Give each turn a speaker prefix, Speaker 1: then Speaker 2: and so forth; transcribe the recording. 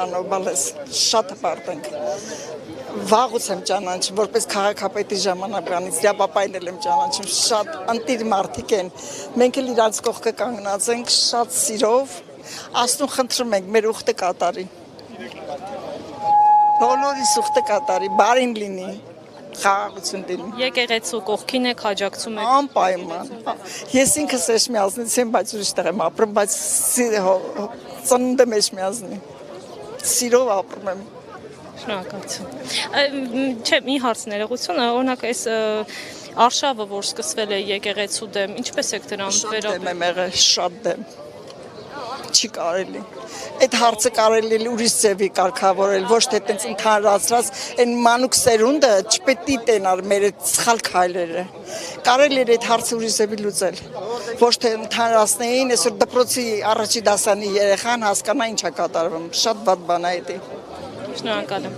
Speaker 1: Սրանով բալես շատ հպարտ ենք։ Վաղուց եմ ճանաչում, որպես քաղաքապետի ժամանակվանից դիապապայնել եմ ճանաչում, շատ ընտիր մարդիկ են, մենք էլ իրանց կողքը կանգնած ենք, շատ սիրով, Աստուն խնդրում ենք, մեր ուխտը կատարի, բոլորիս ուխտը կատարի, բարին լինի, խաղաղություն լինի։
Speaker 2: Եկեղեցու կողքին եք, աջակցում եք։
Speaker 1: Անպայման, ես ինքս Էջմիածնից եմ, բայց ուրիշ տեղ եմ ապրում, բայց ծնունդ եմ Էջմիածնի, սիրով ապրում եմ։
Speaker 2: Շնորհակալություն։ Չէ, մի հարց ներողություն, օրինակ այս արշավը, որ սկսվել է եկեղեցու դեմ, ինչպես եք դրան
Speaker 1: Դեմ եմ եղել, շատ դեմ։ Չի կարելի։ Այդ հարցը կարելի է ուրիշ ձևի կարգավորել, ոչ թե այդպես ընդհանրացրած, այն մանուկ սերունդը չպետք է տենար մեր այդ սխալ քայլերը։ Կարելի է այդ հարցը ուրիշ ձևի լուծել։ Ոչ թե ընդհանրացնեին, այսօր դպրոցի առաջի դասանի երեխան հասկանա ինչ է կատարվում։ Շատ վատ բան է դա։
Speaker 2: Շնորհակալ եմ։